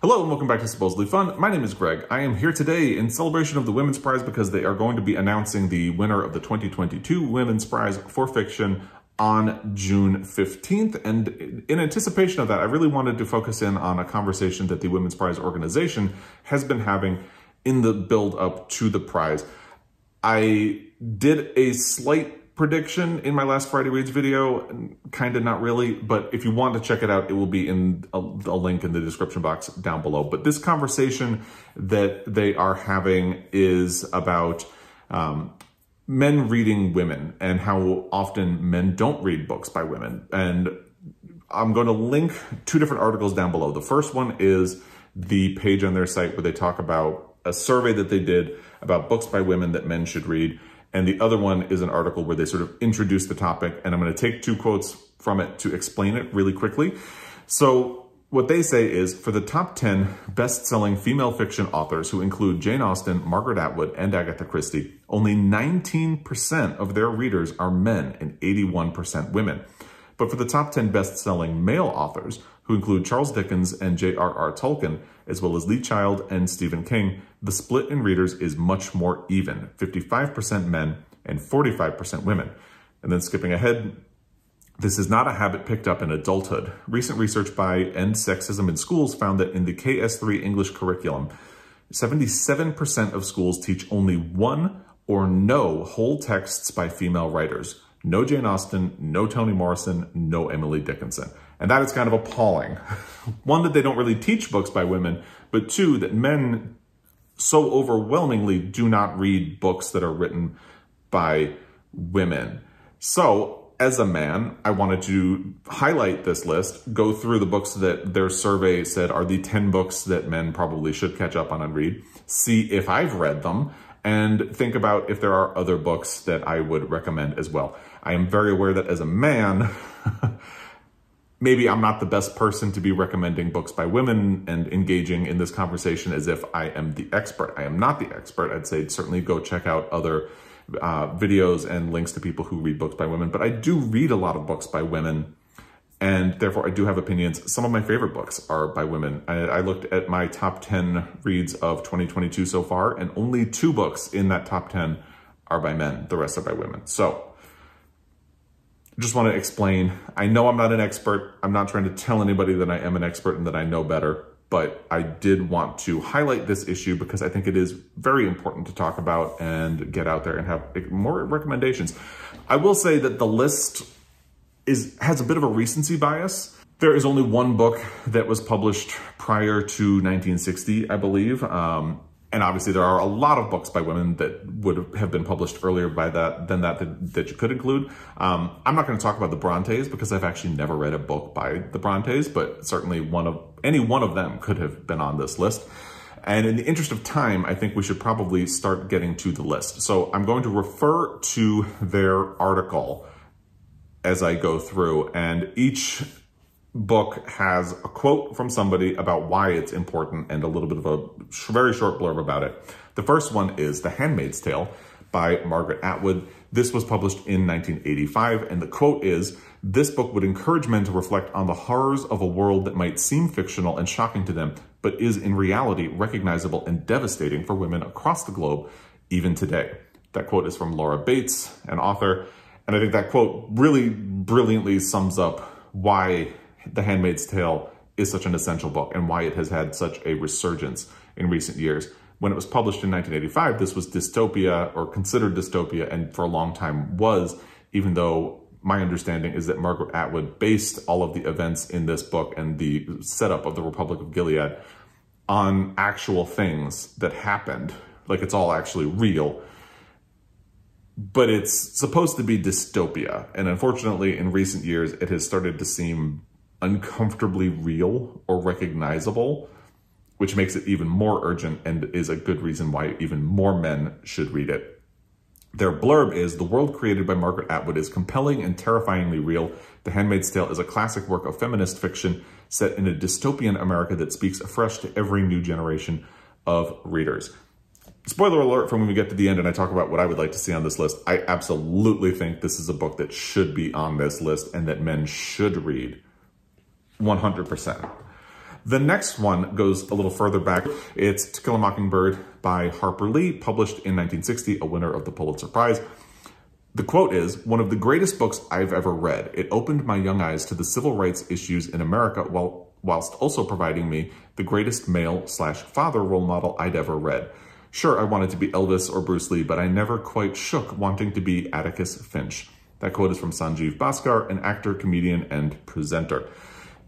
Hello and welcome back to Supposedly Fun. My name is Greg. I am here today in celebration of the Women's Prize because they are going to be announcing the winner of the 2022 Women's Prize for Fiction on June 15th. And in anticipation of that, I really wanted to focus in on a conversation that the Women's Prize organization has been having in the build up to the prize. I did a slight prediction in my last Friday Reads video, kind of not really, but if you want to check it out, it will be in a link in the description box down below. But this conversation that they are having is about men reading women and how often men don't read books by women. And I'm going to link two different articles down below. The first one is the page on their site where they talk about a survey that they did about books by women that men should read. And the other one is an article where they sort of introduce the topic, and I'm going to take two quotes from it to explain it really quickly. So what they say is, for the top 10 best-selling female fiction authors, who include Jane Austen, Margaret Atwood, and Agatha Christie, only 19% of their readers are men and 81% women. But for the top 10 best-selling male authors, who include Charles Dickens and J.R.R. Tolkien, as well as Lee Child and Stephen King, the split in readers is much more even, 55% men and 45% women. And then skipping ahead, this is not a habit picked up in adulthood. Recent research by End Sexism in Schools found that in the KS3 English curriculum, 77% of schools teach only one or no whole texts by female writers. No Jane Austen, no Toni Morrison, no Emily Dickinson. And that is kind of appalling. One, that they don't really teach books by women, but two, that men so overwhelmingly do not read books that are written by women. So, as a man, I wanted to highlight this list, go through the books that their survey said are the 10 books that men probably should catch up on and read, see if I've read them, and think about if there are other books that I would recommend as well. I am very aware that as a man, maybe I'm not the best person to be recommending books by women and engaging in this conversation as if I am the expert. I am not the expert. I'd say certainly go check out other videos and links to people who read books by women. But I do read a lot of books by women, and therefore I do have opinions. Some of my favorite books are by women. I looked at my top 10 reads of 2022 so far, and only 2 books in that top 10 are by men. The rest are by women. So just want to explain, I know I'm not an expert. I'm not trying to tell anybody that I am an expert and that I know better, but I did want to highlight this issue because I think it is very important to talk about and get out there and have more recommendations. I will say that the list has a bit of a recency bias. There is only one book that was published prior to 1960, I believe. And obviously there are a lot of books by women that would have been published earlier than that you could include. I'm not going to talk about the Brontes because I've actually never read a book by the Brontes, but certainly any one of them could have been on this list. And in the interest of time, I think we should probably start getting to the list. So I'm going to refer to their article as I go through, and each book has a quote from somebody about why it's important and a little bit of a very short blurb about it. The first one is The Handmaid's Tale by Margaret Atwood. This was published in 1985, and the quote is, "This book would encourage men to reflect on the horrors of a world that might seem fictional and shocking to them, but is in reality recognizable and devastating for women across the globe, even today." That quote is from Laura Bates, an author, and I think that quote really brilliantly sums up why The Handmaid's Tale is such an essential book and why it has had such a resurgence in recent years. When it was published in 1985, this was dystopia, or considered dystopia, and for a long time was, even though my understanding is that Margaret Atwood based all of the events in this book and the setup of the Republic of Gilead on actual things that happened. Like, it's all actually real. But it's supposed to be dystopia. And unfortunately, in recent years, it has started to seem uncomfortably real or recognizable, which makes it even more urgent and is a good reason why even more men should read it. Their blurb is, "The world created by Margaret Atwood is compelling and terrifyingly real. The Handmaid's Tale is a classic work of feminist fiction set in a dystopian America that speaks afresh to every new generation of readers." Spoiler alert from when we get to the end and I talk about what I would like to see on this list. I absolutely think this is a book that should be on this list and that men should read. 100%. The next one goes a little further back. It's To Kill a Mockingbird by Harper Lee, published in 1960, a winner of the Pulitzer Prize. The quote is, "One of the greatest books I've ever read. It opened my young eyes to the civil rights issues in America whilst also providing me the greatest male/father role model I'd ever read. Sure, I wanted to be Elvis or Bruce Lee, but I never quite shook wanting to be Atticus Finch." That quote is from Sanjeev Bhaskar, an actor, comedian, and presenter.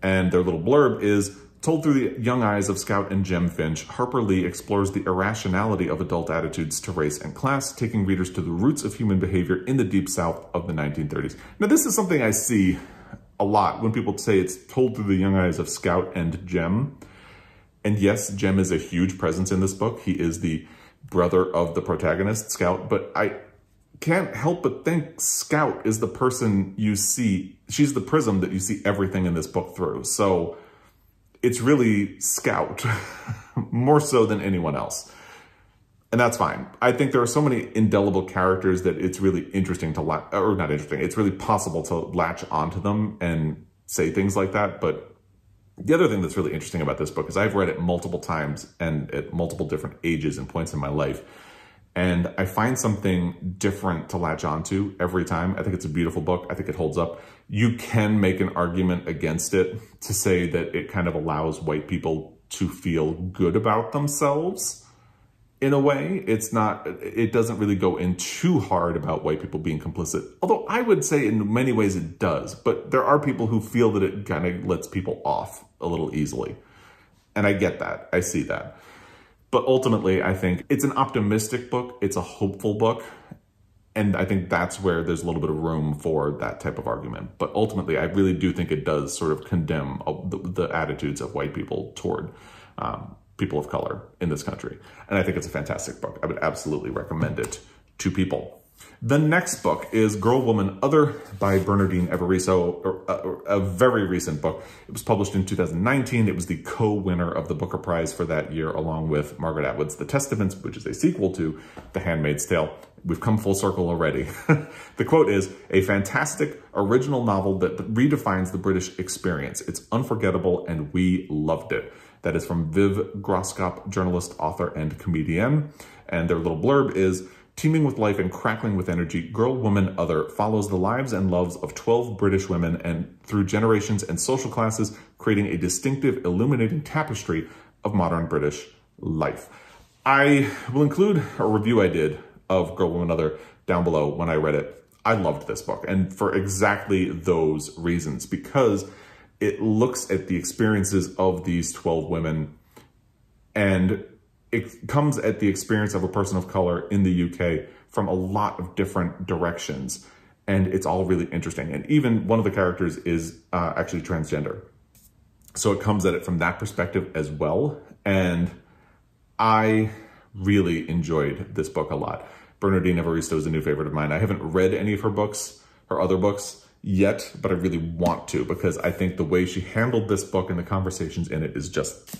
And their little blurb is, "Told through the young eyes of Scout and Jem Finch, Harper Lee explores the irrationality of adult attitudes to race and class, taking readers to the roots of human behavior in the Deep South of the 1930s. Now, this is something I see a lot when people say it's told through the young eyes of Scout and Jem. And yes, Jem is a huge presence in this book. He is the brother of the protagonist, Scout, but I can't help but think Scout is the person you see. She's the prism that you see everything in this book through. So it's really Scout, more so than anyone else. And that's fine. I think there are so many indelible characters that it's really interesting to, or not interesting, it's really possible to latch onto them and say things like that. But the other thing that's really interesting about this book is I've read it multiple times and at multiple different ages and points in my life. And I find something different to latch onto every time. I think it's a beautiful book. I think it holds up. You can make an argument against it to say that it kind of allows white people to feel good about themselves in a way. It doesn't really go in too hard about white people being complicit. Although I would say in many ways it does, but there are people who feel that it kind of lets people off a little easily. And I get that. I see that. But ultimately, I think it's an optimistic book. It's a hopeful book. And I think that's where there's a little bit of room for that type of argument. But ultimately, I really do think it does sort of condemn the attitudes of white people toward people of color in this country. And I think it's a fantastic book. I would absolutely recommend it to people. The next book is Girl, Woman, Other by Bernardine Evaristo, a very recent book. It was published in 2019. It was the co-winner of the Booker Prize for that year, along with Margaret Atwood's The Testaments, which is a sequel to The Handmaid's Tale. We've come full circle already. The quote is, "A fantastic original novel that redefines the British experience. It's unforgettable and we loved it." That is from Viv Groskop, journalist, author, and comedian. And their little blurb is, "Teeming with life and crackling with energy, Girl, Woman, Other follows the lives and loves of 12 British women and through generations and social classes, creating a distinctive, illuminating tapestry of modern British life." I will include a review I did of Girl, Woman, Other down below when I read it. I loved this book, and for exactly those reasons, because it looks at the experiences of these 12 women, and it comes at the experience of a person of color in the UK from a lot of different directions. And it's all really interesting. And even one of the characters is actually transgender. So it comes at it from that perspective as well. And I really enjoyed this book a lot. Bernardine Evaristo is a new favorite of mine. I haven't read any of her books, her other books yet, but I really want to, because I think the way she handled this book and the conversations in it is just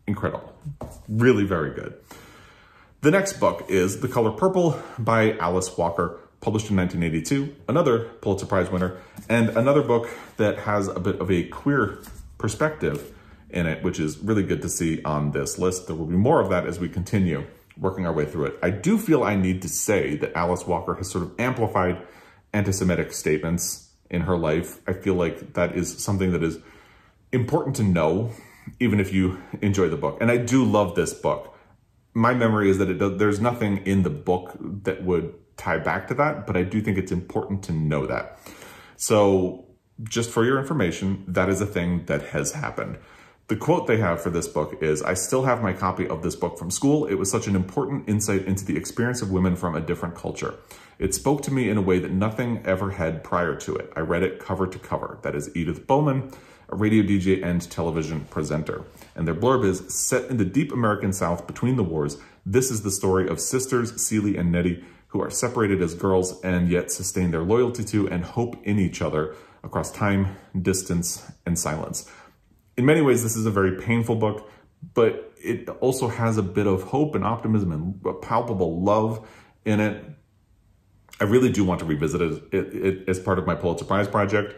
incredible. Really very good. The next book is The Color Purple by Alice Walker, published in 1982, another Pulitzer Prize winner, and another book that has a bit of a queer perspective in it, which is really good to see on this list. There will be more of that as we continue working our way through it. I do feel I need to say that Alice Walker has sort of amplified anti-Semitic statements in her life. I feel like that is something that is important to know, even if you enjoy the book. And I do love this book. My memory is that there's nothing in the book that would tie back to that, but I do think it's important to know that. So just for your information, that is a thing that has happened. The quote they have for this book is, "I still have my copy of this book from school. It was such an important insight into the experience of women from a different culture. It spoke to me in a way that nothing ever had prior to it. I read it cover to cover." That is Edith Bowman, a radio DJ and television presenter. And their blurb is, "Set in the deep American South between the wars, this is the story of sisters Celie and Nettie, who are separated as girls and yet sustain their loyalty to and hope in each other across time, distance, and silence." In many ways, this is a very painful book, but it also has a bit of hope and optimism and palpable love in it. I really do want to revisit it as part of my Pulitzer Prize project.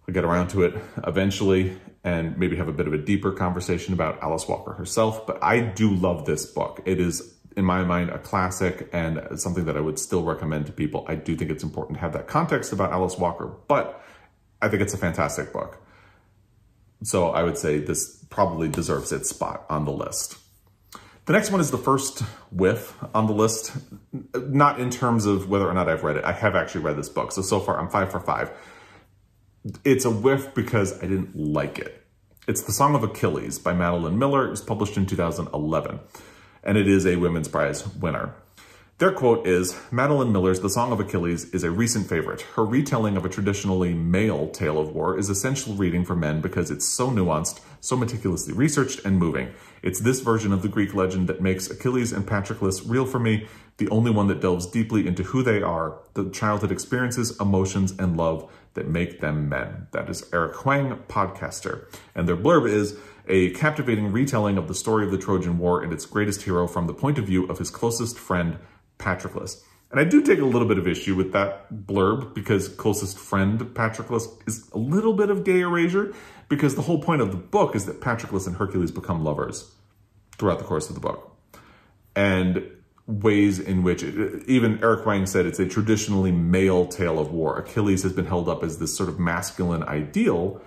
I'll get around to it eventually. and maybe have a bit of a deeper conversation about Alice Walker herself. But I do love this book. It is, in my mind, a classic and something that I would still recommend to people. I do think it's important to have that context about Alice Walker, but I think it's a fantastic book. So I would say this probably deserves its spot on the list. The next one is the first whiff on the list, not in terms of whether or not I've read it. I have actually read this book, so far I'm 5 for 5. It's a whiff because I didn't like it. It's The Song of Achilles by Madeline Miller. It was published in 2011, and it is a Women's Prize winner. Their quote is, Madeline Miller's The Song of Achilles is a recent favorite. Her retelling of a traditionally male tale of war is essential reading for men because it's so nuanced, so meticulously researched and moving. It's this version of the Greek legend that makes Achilles and Patroclus real for me, the only one that delves deeply into who they are, the childhood experiences, emotions, and love that make them men. That is Eric Huang, podcaster. And their blurb is, a captivating retelling of the story of the Trojan War and its greatest hero from the point of view of his closest friend, Patroclus. And I do take a little bit of issue with that blurb because closest friend Patroclus is a little bit of gay erasure, because the whole point of the book is that Patroclus and Hercules become lovers throughout the course of the book. And ways in which, even Eric Huang said, it's a traditionally male tale of war. Achilles has been held up as this sort of masculine ideal,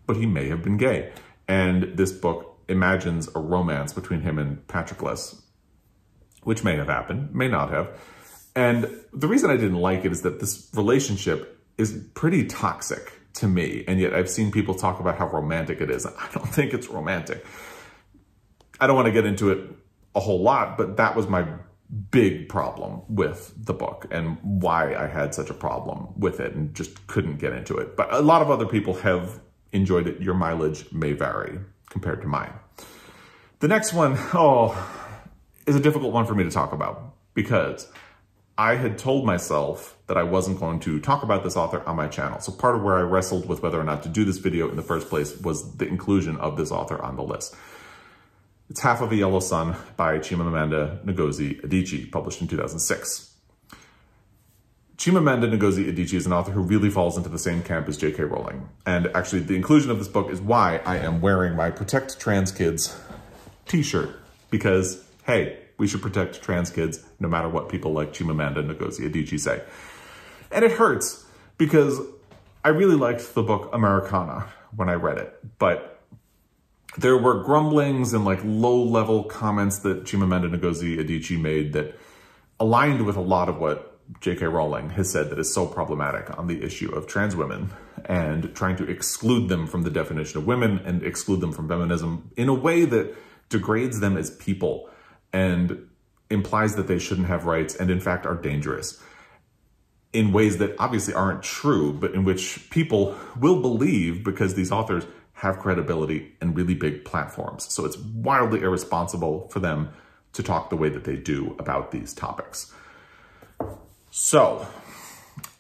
but he may have been gay. And this book imagines a romance between him and Patroclus, which may have happened, may not have. And the reason I didn't like it is that this relationship is pretty toxic to me, and yet I've seen people talk about how romantic it is. I don't think it's romantic. I don't want to get into it a whole lot, but that was my big problem with the book and why I had such a problem with it and just couldn't get into it. But a lot of other people have enjoyed it. Your mileage may vary compared to mine. The next one, is a difficult one for me to talk about because I had told myself that I wasn't going to talk about this author on my channel. So part of where I wrestled with whether or not to do this video in the first place was the inclusion of this author on the list. It's Half of a Yellow Sun by Chimamanda Ngozi Adichie, published in 2006. Chimamanda Ngozi Adichie is an author who really falls into the same camp as J.K. Rowling. And actually, the inclusion of this book is why I am wearing my Protect Trans Kids t-shirt, because hey, we should protect trans kids no matter what people like Chimamanda Ngozi Adichie say. And it hurts because I really liked the book Americana when I read it, but there were grumblings and like low-level comments that Chimamanda Ngozi Adichie made that aligned with a lot of what J.K. Rowling has said that is so problematic on the issue of trans women and trying to exclude them from the definition of women and exclude them from feminism in a way that degrades them as people and implies that they shouldn't have rights and in fact are dangerous in ways that obviously aren't true, but in which people will believe because these authors have credibility and really big platforms. So it's wildly irresponsible for them to talk the way that they do about these topics. So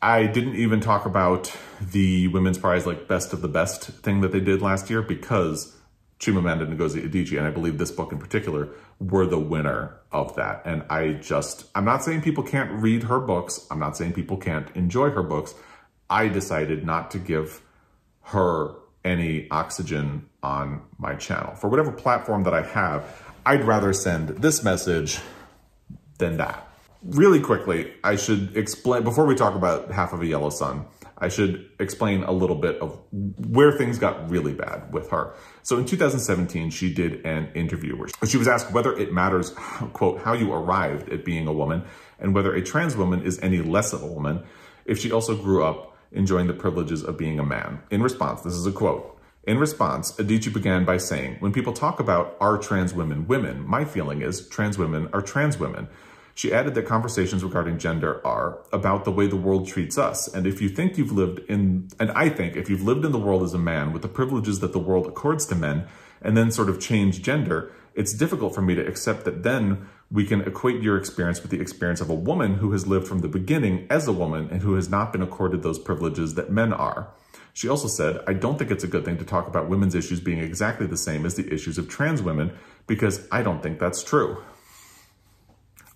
I didn't even talk about the Women's Prize, like Best of the Best thing that they did last year because Chimamanda Ngozi Adichie, and I believe this book in particular, were the winner of that. And I'm not saying people can't read her books. I'm not saying people can't enjoy her books. I decided not to give her any oxygen on my channel. For whatever platform that I have, I'd rather send this message than that. Really quickly, I should explain, before we talk about Half of a Yellow Sun, I should explain a little bit of where things got really bad with her. So in 2017, she did an interview where she was asked whether it matters, quote, how you arrived at being a woman and whether a trans woman is any less of a woman if she also grew up enjoying the privileges of being a man. In response, this is a quote. In response, Adichie began by saying, when people talk about are trans women women, my feeling is trans women are trans women. She added that conversations regarding gender are about the way the world treats us. And I think if you've lived in the world as a man with the privileges that the world accords to men and then sort of change gender, it's difficult for me to accept that then we can equate your experience with the experience of a woman who has lived from the beginning as a woman and who has not been accorded those privileges that men are. She also said, I don't think it's a good thing to talk about women's issues being exactly the same as the issues of trans women because I don't think that's true.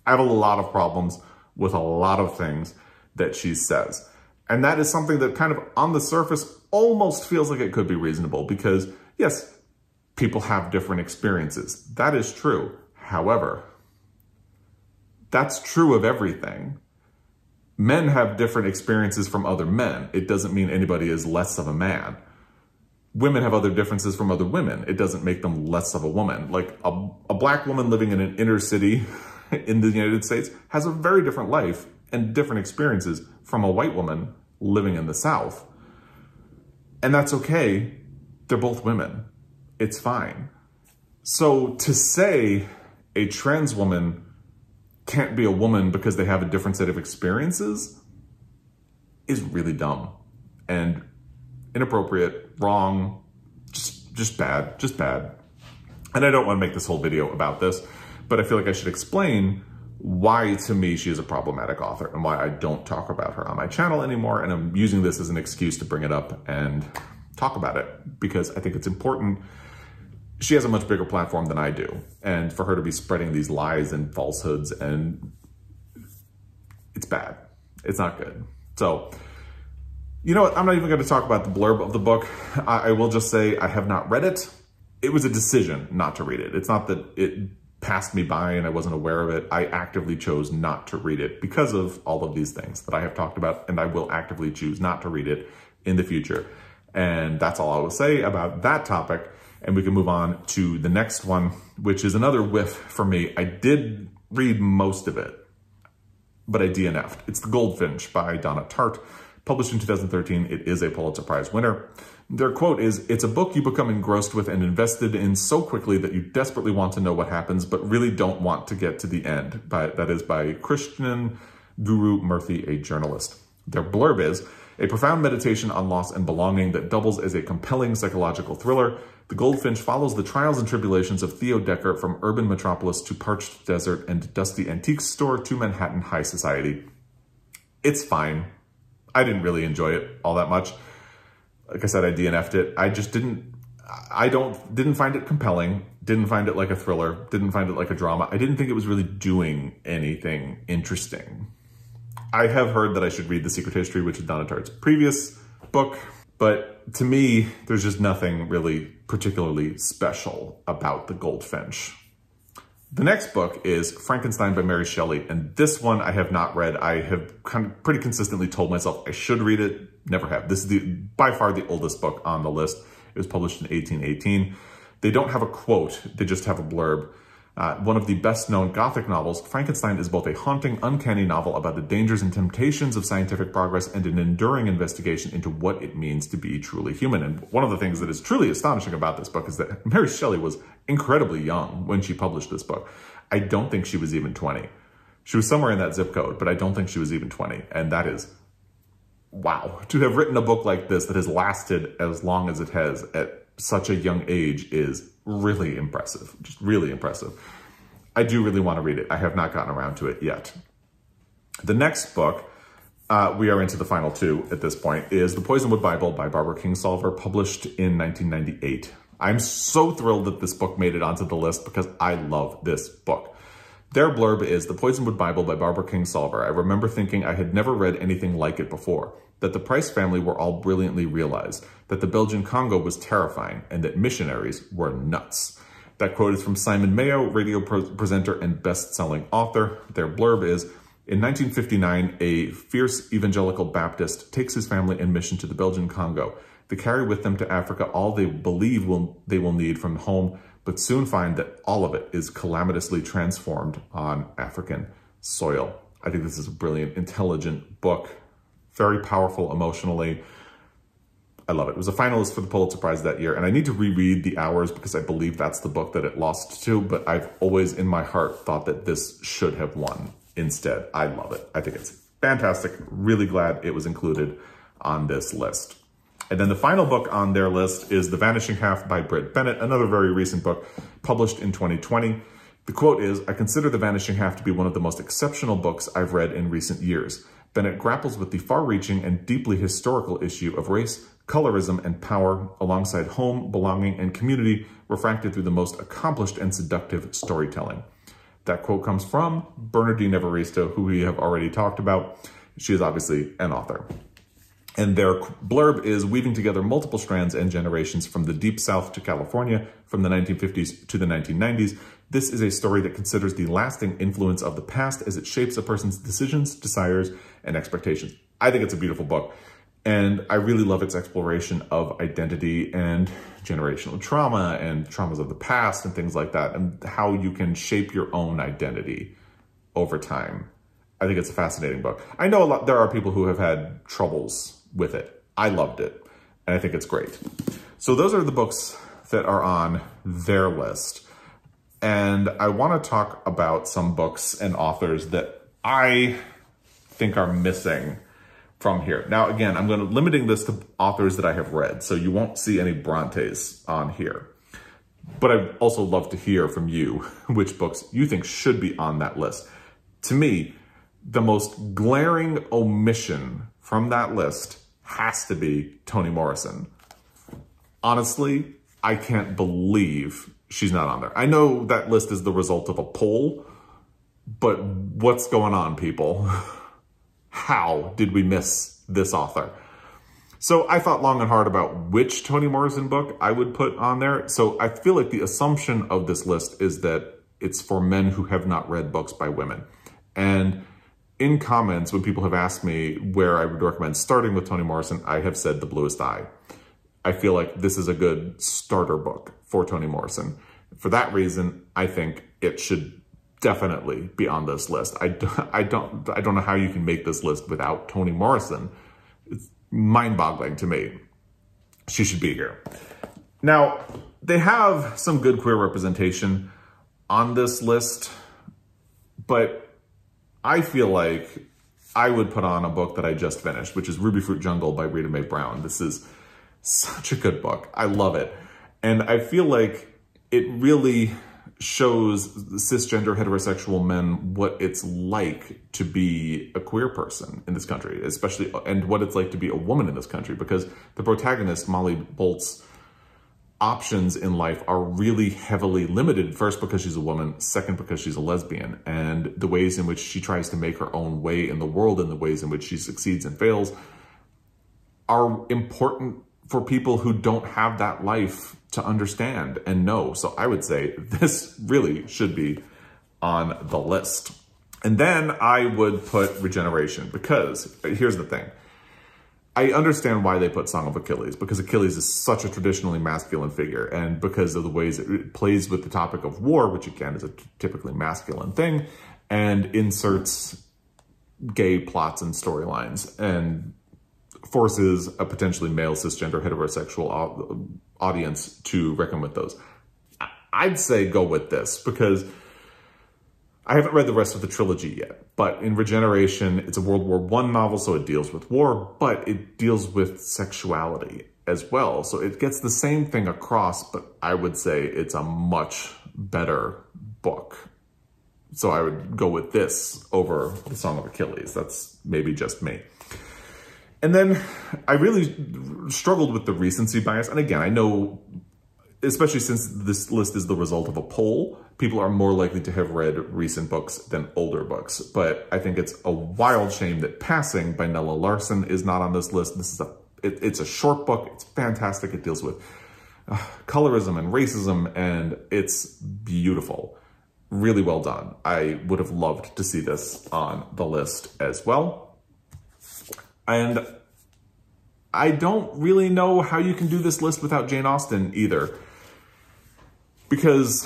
I have a lot of problems with a lot of things that she says. And that is something that kind of on the surface almost feels like it could be reasonable because, yes, people have different experiences. That is true. However, that's true of everything. Men have different experiences from other men. It doesn't mean anybody is less of a man. Women have other differences from other women. It doesn't make them less of a woman. Like a black woman living in an inner city in the United States has a very different life and different experiences from a white woman living in the South. And that's okay. They're both women. It's fine. So to say a trans woman can't be a woman because they have a different set of experiences is really dumb and inappropriate, wrong, just bad. And I don't want to make this whole video about this, but I feel like I should explain why, to me, she is a problematic author and why I don't talk about her on my channel anymore. And I'm using this as an excuse to bring it up and talk about it because I think it's important. She has a much bigger platform than I do. And for her to be spreading these lies and falsehoods, and it's bad. It's not good. So, you know what? I'm not even going to talk about the blurb of the book. I will just say I have not read it. It was a decision not to read it. It's not that it passed me by and I wasn't aware of it. I actively chose not to read it because of all of these things that I have talked about, and I will actively choose not to read it in the future. And that's all I will say about that topic. And we can move on to the next one, which is another whiff for me. I did read most of it, but I DNF'd. It's The Goldfinch by Donna Tartt. Published in 2013, it is a Pulitzer Prize winner. Their quote is, "It's a book you become engrossed with and invested in so quickly that you desperately want to know what happens, but really don't want to get to the end." That is by Christian Guru Murthy, a journalist. Their blurb is, "A profound meditation on loss and belonging that doubles as a compelling psychological thriller. The Goldfinch follows the trials and tribulations of Theo Decker from urban metropolis to parched desert and dusty antique store to Manhattan high society." It's fine. I didn't really enjoy it all that much. Like I said, I DNF'd it. I just didn't find it compelling, didn't find it like a thriller, didn't find it like a drama. I didn't think it was really doing anything interesting. I have heard that I should read The Secret History, which is Donna Tartt's previous book, but to me, there's just nothing really particularly special about The Goldfinch. The next book is Frankenstein by Mary Shelley, and this one I have not read. I have kind of pretty consistently told myself I should read it, never have. This is by far the oldest book on the list. It was published in 1818. They don't have a quote, they just have a blurb. One of the best-known Gothic novels, Frankenstein is both a haunting, uncanny novel about the dangers and temptations of scientific progress and an enduring investigation into what it means to be truly human. And one of the things that is truly astonishing about this book is that Mary Shelley was incredibly young when she published this book. I don't think she was even 20. She was somewhere in that zip code, but I don't think she was even 20. And that is, wow. To have written a book like this that has lasted as long as it has at such a young age is really impressive, just really impressive. I do really want to read it. I have not gotten around to it yet. The next book, we are into the final two at this point, is The Poisonwood Bible by Barbara Kingsolver, published in 1998. I'm so thrilled that this book made it onto the list because I love this book. Their blurb is, "The Poisonwood Bible by Barbara Kingsolver. I remember thinking I had never read anything like it before, that the Price family were all brilliantly realized, that the Belgian Congo was terrifying, and that missionaries were nuts." That quote is from Simon Mayo, radio presenter and best-selling author. Their blurb is, "In 1959, a fierce evangelical Baptist takes his family and mission to the Belgian Congo. They carry with them to Africa all they believe they will need from home, but soon find that all of it is calamitously transformed on African soil." I think this is a brilliant, intelligent book, very powerful emotionally. I love it. It was a finalist for the Pulitzer Prize that year, and I need to reread The Hours because I believe that's the book that it lost to, but I've always in my heart thought that this should have won instead. I love it. I think it's fantastic. Really glad it was included on this list. And then the final book on their list is The Vanishing Half by Brit Bennett, another very recent book published in 2020. The quote is, "I consider The Vanishing Half to be one of the most exceptional books I've read in recent years. Bennett grapples with the far-reaching and deeply historical issue of race, colorism, and power, alongside home, belonging, and community, refracted through the most accomplished and seductive storytelling." That quote comes from Bernardine Evaristo, who we have already talked about. She is obviously an author. And their blurb is weaving together multiple strands and generations from the Deep South to California, from the 1950s to the 1990s. This is a story that considers the lasting influence of the past as it shapes a person's decisions, desires, and expectations. I think it's a beautiful book. And I really love its exploration of identity and generational trauma and traumas of the past and things like that, and how you can shape your own identity over time. I think it's a fascinating book. I know there are people who have had troubles with it. I loved it, and I think it's great. So those are the books that are on their list. And I want to talk about some books and authors that I think are missing from here. Now, again, I'm limiting this to authors that I have read, so you won't see any Brontes on here. But I'd also love to hear from you which books you think should be on that list. To me, the most glaring omission from that list has to be Toni Morrison. Honestly, I can't believe she's not on there. I know that list is the result of a poll, but what's going on, people? How did we miss this author? So I thought long and hard about which Toni Morrison book I would put on there. So I feel like the assumption of this list is that it's for men who have not read books by women. And in comments, when people have asked me where I would recommend starting with Toni Morrison, I have said The Bluest Eye. I feel like this is a good starter book for Toni Morrison. For that reason, I think it should definitely be on this list. I don't know how you can make this list without Toni Morrison. It's mind-boggling to me. She should be here. Now, they have some good queer representation on this list, but I feel like I would put on a book that I just finished, which is Rubyfruit Jungle by Rita Mae Brown. This is such a good book. I love it. And I feel like it really shows cisgender heterosexual men what it's like to be a queer person in this country, especially, and what it's like to be a woman in this country, because the protagonist, Molly Bolt's options in life are really heavily limited. First, because she's a woman. Second, because she's a lesbian. And the ways in which she tries to make her own way in the world and the ways in which she succeeds and fails are important for people who don't have that life to understand and know. So I would say this really should be on the list. And then I would put Regeneration, because here's the thing. I understand why they put Song of Achilles, because Achilles is such a traditionally masculine figure, and because of the ways it plays with the topic of war, which again is a typically masculine thing, and inserts gay plots and storylines, and forces a potentially male cisgender heterosexual audience to reckon with those. I'd say go with this, because I haven't read the rest of the trilogy yet, but in Regeneration, it's a World War I novel, so it deals with war, but it deals with sexuality as well. So it gets the same thing across, but I would say it's a much better book. So I would go with this over the Song of Achilles. That's maybe just me. And then I really struggled with the recency bias. And again, I know, especially since this list is the result of a poll, people are more likely to have read recent books than older books. But I think it's a wild shame that Passing by Nella Larsen is not on this list. This is it's a short book. It's fantastic. It deals with colorism and racism, and it's beautiful. Really well done. I would have loved to see this on the list as well. And I don't really know how you can do this list without Jane Austen either, because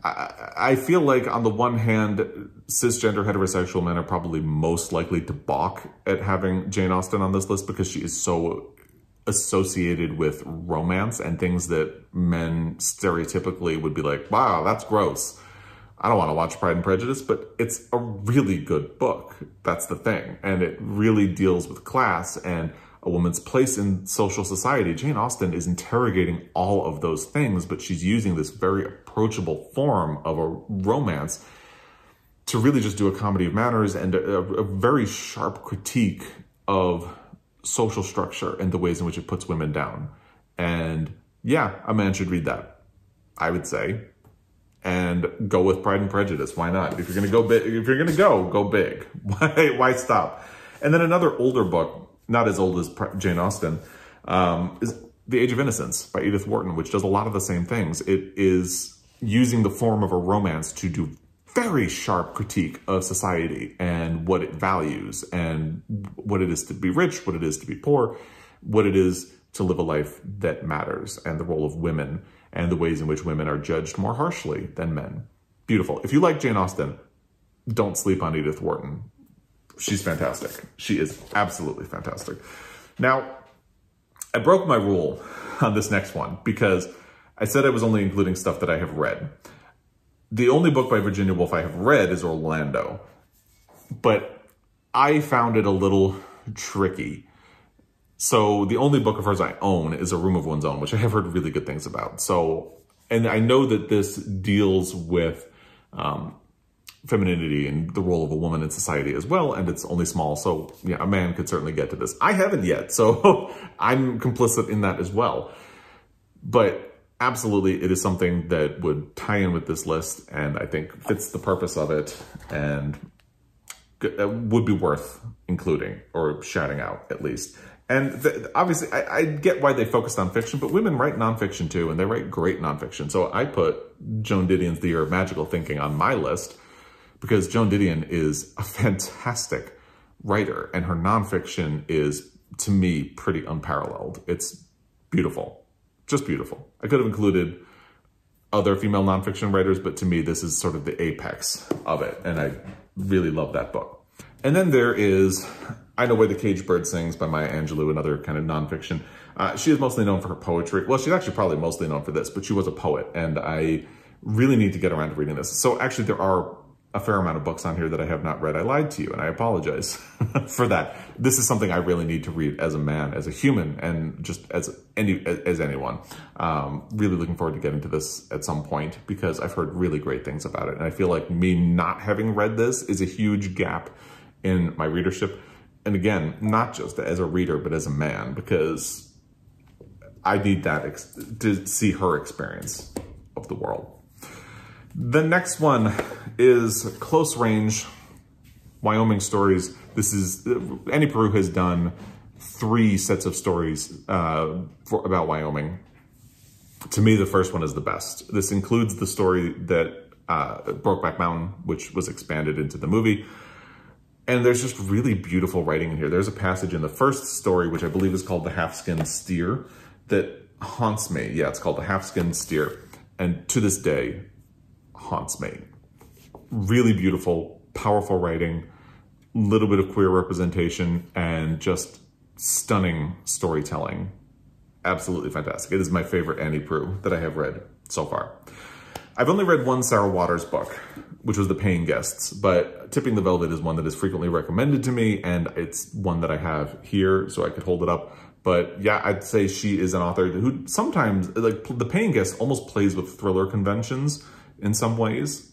I feel like on the one hand, cisgender heterosexual men are probably most likely to balk at having Jane Austen on this list, because she is so associated with romance and things that men stereotypically would be like, wow, that's gross. I don't want to watch Pride and Prejudice, but it's a really good book. That's the thing. And it really deals with class and a woman's place in social society. Jane Austen is interrogating all of those things, but she's using this very approachable form of a romance to really just do a comedy of manners and a very sharp critique of social structure and the ways in which it puts women down. And yeah, a man should read that, I would say. And go with Pride and Prejudice. Why not? If you're gonna go big, go big. Why stop? And then another older book not as old as Jane Austen, is The Age of Innocence by Edith Wharton, which does a lot of the same things. It is using the form of a romance to do very sharp critique of society and what it values and what it is to be rich, what it is to be poor, what it is to live a life that matters, and the role of women and the ways in which women are judged more harshly than men. Beautiful. If you like Jane Austen, don't sleep on Edith Wharton. She's fantastic. She is absolutely fantastic. Now, I broke my rule on this next one because I said I was only including stuff that I have read. The only book by Virginia Woolf I have read is Orlando, but I found it a little tricky. So the only book of hers I own is A Room of One's Own, which I have heard really good things about. So, and I know that this deals with femininity and the role of a woman in society as well, and it's only small. So yeah, a man could certainly get to this. I haven't yet, so I'm complicit in that as well. But absolutely, it is something that would tie in with this list, and I think fits the purpose of it, and would be worth including or shouting out at least. And obviously, I get why they focused on fiction, but women write nonfiction too, and they write great nonfiction. So I put Joan Didion's The Year of Magical Thinking on my list because Joan Didion is a fantastic writer, and her nonfiction is, to me, pretty unparalleled. It's beautiful, just beautiful. I could have included other female nonfiction writers, but to me, this is sort of the apex of it, and I really love that book. And then there is I Know Where the Caged Bird Sings by Maya Angelou, another kind of nonfiction. She is mostly known for her poetry. Well, she's actually probably mostly known for this, but she was a poet, and I really need to get around to reading this. So actually, there are a fair amount of books on here that I have not read. I lied to you, and I apologize for that. This is something I really need to read as a man, as a human, and just as anyone. Really looking forward to getting to this at some point because I've heard really great things about it. And I feel like me not having read this is a huge gap in my readership. And again, not just as a reader, but as a man, because I need that to see her experience of the world. The next one is Close Range, Wyoming Stories. This is, Annie Proulx has done 3 sets of stories about Wyoming. To me, the first one is the best. This includes the story that Brokeback Mountain, which was expanded into the movie. And there's just really beautiful writing in here. There's a passage in the first story, which I believe is called The Half-Skinned Steer, that haunts me. Yeah, it's called The Half-Skinned Steer. And to this day, haunts me. Really beautiful, powerful writing, little bit of queer representation, and just stunning storytelling. Absolutely fantastic. It is my favorite Annie Proulx that I have read so far. I've only read one Sarah Waters book, which was The Paying Guests, but Tipping the Velvet is one that is frequently recommended to me, and it's one that I have here, so I could hold it up. But yeah, I'd say she is an author who sometimes, like, The Paying Guest almost plays with thriller conventions in some ways.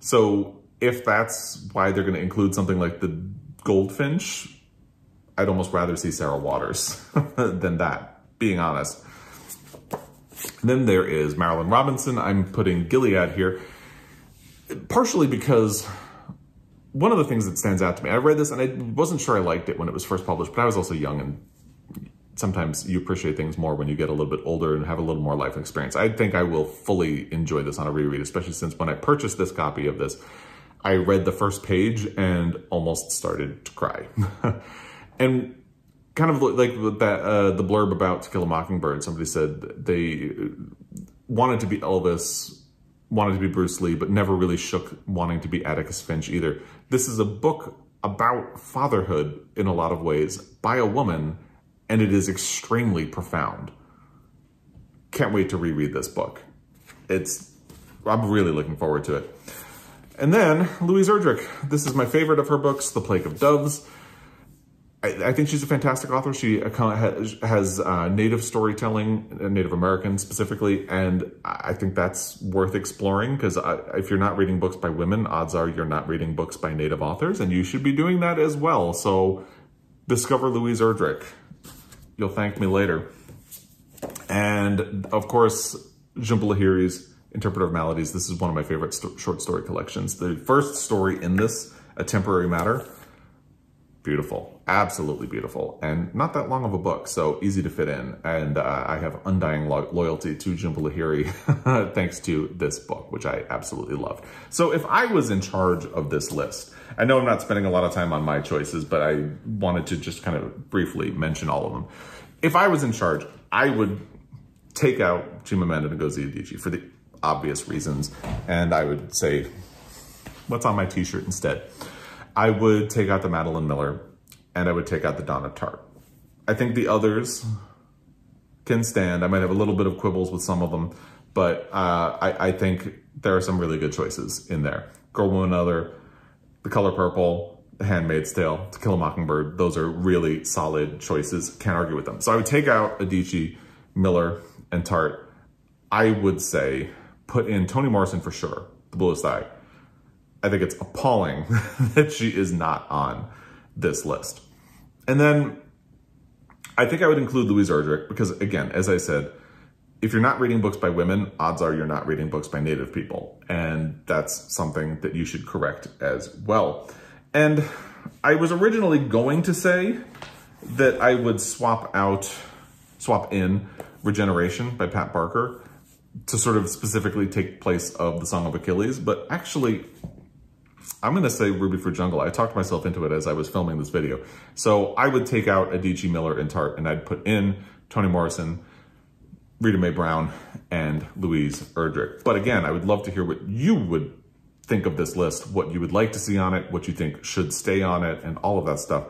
So if that's why they're going to include something like the Goldfinch, I'd almost rather see Sarah Waters than that, being honest. And then there is Marilynne Robinson. I'm putting Gilead here, partially because one of the things that stands out to me, I read this and I wasn't sure I liked it when it was first published, but I was also young, and sometimes you appreciate things more when you get a little bit older and have a little more life experience. I think I will fully enjoy this on a reread, especially since when I purchased this copy of this, I read the first page and almost started to cry. And kind of like that, the blurb about To Kill a Mockingbird, somebody said they wanted to be Elvis, wanted to be Bruce Lee, but never really shook wanting to be Atticus Finch either. This is a book about fatherhood in a lot of ways by a woman, and it is extremely profound. Can't wait to reread this book. I'm really looking forward to it. And then Louise Erdrich. This is my favorite of her books, The Plague of Doves. I think she's a fantastic author. She has Native storytelling, Native American specifically, and I think that's worth exploring because if you're not reading books by women, odds are you're not reading books by Native authors, and you should be doing that as well. So discover Louise Erdrich. You'll thank me later. And of course, Jhumpa Lahiri's Interpreter of Maladies. This is one of my favorite short story collections. The first story in this, A Temporary Matter, beautiful, absolutely beautiful, and not that long of a book, so easy to fit in. And I have undying loyalty to Jhumpa Lahiri thanks to this book, which I absolutely loved. So if I was in charge of this list, I know I'm not spending a lot of time on my choices, but I wanted to just kind of briefly mention all of them. If I was in charge, I would take out Chimamanda Ngozi Adichie for the obvious reasons, and I would say, what's on my t-shirt instead? I would take out the Madeline Miller, and I would take out the Donna Tartt. I think the others can stand. I might have a little bit of quibbles with some of them, but I think there are some really good choices in there. Girl, Woman, Other, The Color Purple, The Handmaid's Tale, To Kill a Mockingbird. Those are really solid choices. Can't argue with them. So I would take out Adichie, Miller, and Tartt. I would say put in Toni Morrison for sure, The Bluest Eye. I think it's appalling that she is not on this list. And then I think I would include Louise Erdrich because, again, as I said, if you're not reading books by women, odds are you're not reading books by Native people. And that's something that you should correct as well. And I was originally going to say that I would swap in Regeneration by Pat Barker to sort of specifically take place of the Song of Achilles, but actually, I'm going to say Rubyfruit Jungle. I talked myself into it as I was filming this video. So I would take out Adichie, Miller, and Tartt, and I'd put in Toni Morrison, Rita Mae Brown, and Louise Erdrich. But again, I would love to hear what you would think of this list, what you would like to see on it, what you think should stay on it, and all of that stuff.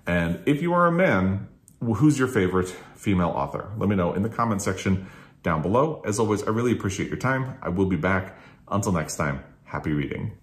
And if you are a man, who's your favorite female author? Let me know in the comment section down below. As always, I really appreciate your time. I will be back. Until next time, happy reading.